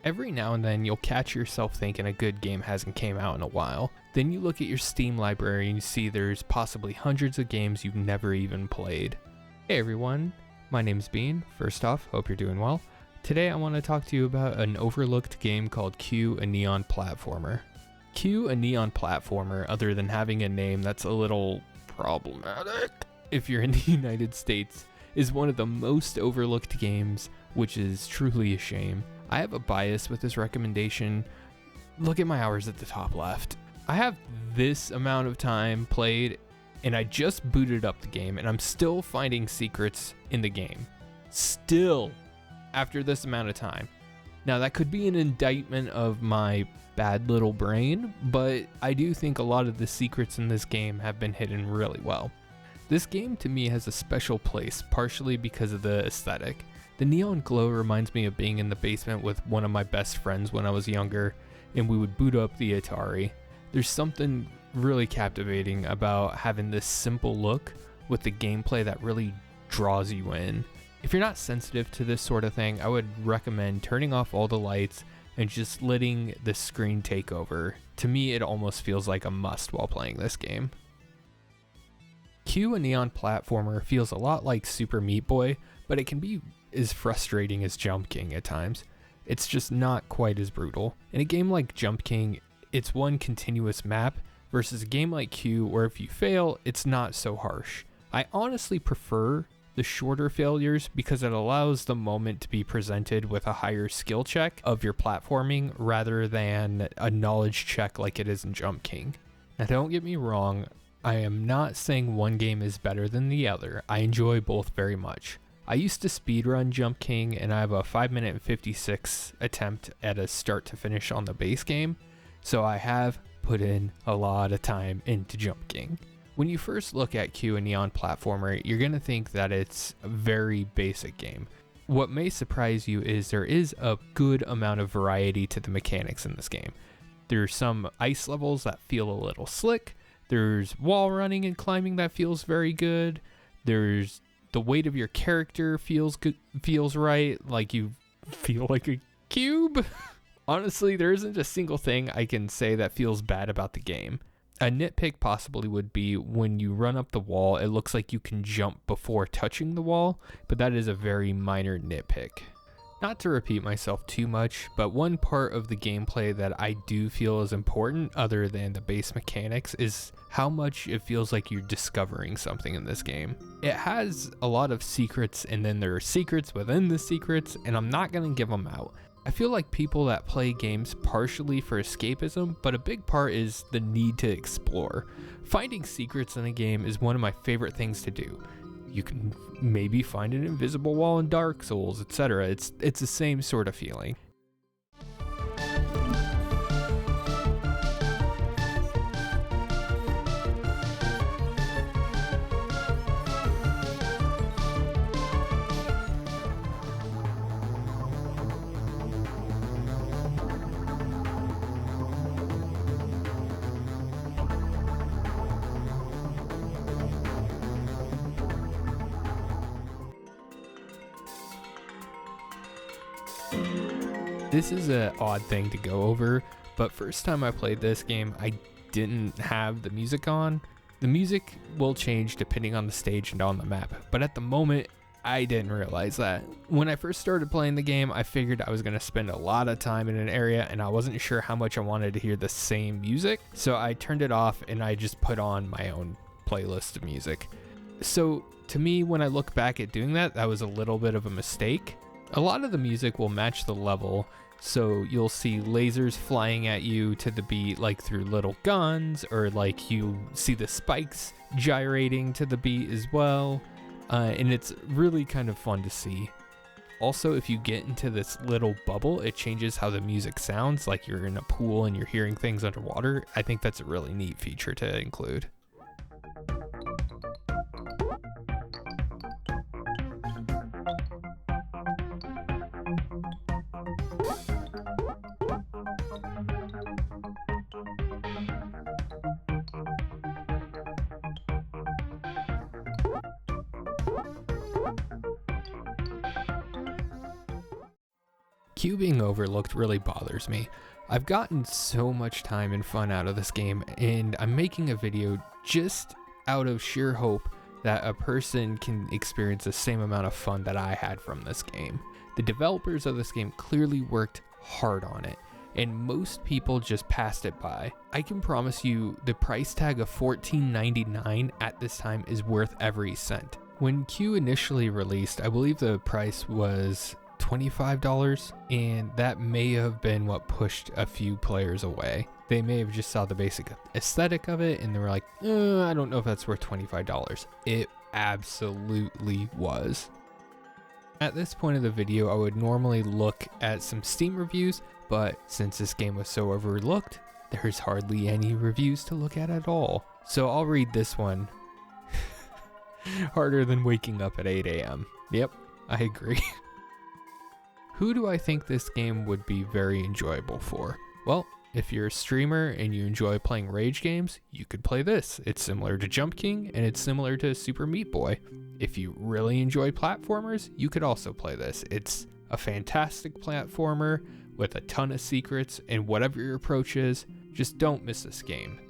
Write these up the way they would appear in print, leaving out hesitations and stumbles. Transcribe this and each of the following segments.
Every now and then you'll catch yourself thinking a good game hasn't came out in a while. Then you look at your Steam library and you see there's possibly hundreds of games you've never even played. Hey everyone, my name's Bean. First off, hope you're doing well. Today I want to talk to you about an overlooked game called Q, a Neon Platformer. Q, a Neon Platformer, other than having a name that's a little problematic if you're in the United States, is one of the most overlooked games, which is truly a shame. I have a bias with this recommendation. Look at my hours at the top left. I have this amount of time played, and I just booted up the game, and I'm still finding secrets in the game. Still, after this amount of time. Now, that could be an indictment of my bad little brain, but I do think a lot of the secrets in this game have been hidden really well. This game to me has a special place, partially because of the aesthetic. The neon glow reminds me of being in the basement with one of my best friends when I was younger, and we would boot up the Atari. There's something really captivating about having this simple look with the gameplay that really draws you in. If you're not sensitive to this sort of thing, I would recommend turning off all the lights and just letting the screen take over. To me, it almost feels like a must while playing this game. Q, a Neon Platformer, feels a lot like Super Meat Boy, but it can be as frustrating as Jump King at times. It's just not quite as brutal. In a game like Jump King, it's one continuous map, versus a game like Q where if you fail, it's not so harsh. I honestly prefer the shorter failures because it allows the moment to be presented with a higher skill check of your platforming rather than a knowledge check like it is in Jump King. Now don't get me wrong, I am not saying one game is better than the other. I enjoy both very much. I used to speedrun Jump King, and I have a 5 minute and 56 attempt at a start to finish on the base game, so I have put in a lot of time into Jump King. When you first look at Q, a Neon Platformer, you're going to think that it's a very basic game. What may surprise you is there is a good amount of variety to the mechanics in this game. There's some ice levels that feel a little slick, there's wall running and climbing that feels very good, there's the weight of your character feels good, feels right, like you feel like a cube. Honestly, there isn't a single thing I can say that feels bad about the game. A nitpick possibly would be when you run up the wall, it looks like you can jump before touching the wall, but that is a very minor nitpick. Not to repeat myself too much, but one part of the gameplay that I do feel is important other than the base mechanics is how much it feels like you're discovering something in this game. It has a lot of secrets, and then there are secrets within the secrets, and I'm not going to give them out. I feel like people that play games partially for escapism, but a big part is the need to explore. Finding secrets in a game is one of my favorite things to do. You can maybe find an invisible wall in Dark Souls, etc. It's the same sort of feeling. This is an odd thing to go over, but first time I played this game, I didn't have the music on. The music will change depending on the stage and on the map, but at the moment, I didn't realize that. When I first started playing the game, I figured I was going to spend a lot of time in an area, and I wasn't sure how much I wanted to hear the same music, so I turned it off and I just put on my own playlist of music. So to me, when I look back at doing that, that was a little bit of a mistake. A lot of the music will match the level, so you'll see lasers flying at you to the beat like through little guns, or like you see the spikes gyrating to the beat as well, and it's really kind of fun to see. Also, if you get into this little bubble, it changes how the music sounds, like you're in a pool and you're hearing things underwater. I think that's a really neat feature to include. Q being overlooked really bothers me. I've gotten so much time and fun out of this game, and I'm making a video just out of sheer hope that a person can experience the same amount of fun that I had from this game. The developers of this game clearly worked hard on it, and most people just passed it by. I can promise you the price tag of $14.99 at this time is worth every cent. When Q initially released, I believe the price was $25, and that may have been what pushed a few players away. They may have just saw the basic aesthetic of it and they were like, I don't know if that's worth $25. It absolutely was. At this point of the video, I would normally look at some Steam reviews, but since this game was so overlooked, there's hardly any reviews to look at all. So I'll read this one. Harder than waking up at 8 a.m. Yep, I agree. Who do I think this game would be very enjoyable for? Well, if you're a streamer and you enjoy playing rage games, you could play this. It's similar to Jump King and it's similar to Super Meat Boy. If you really enjoy platformers, you could also play this. It's a fantastic platformer with a ton of secrets, and whatever your approach is, just don't miss this game.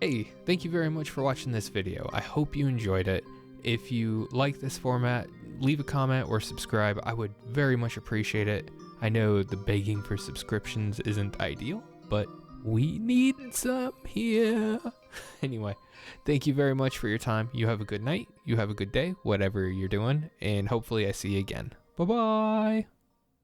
Hey, thank you very much for watching this video. I hope you enjoyed it. If you like this format, leave a comment or subscribe. I would very much appreciate it. I know the begging for subscriptions isn't ideal, but we need some here. Anyway, thank you very much for your time. You have a good night. You have a good day, whatever you're doing, and hopefully I see you again. Bye-bye.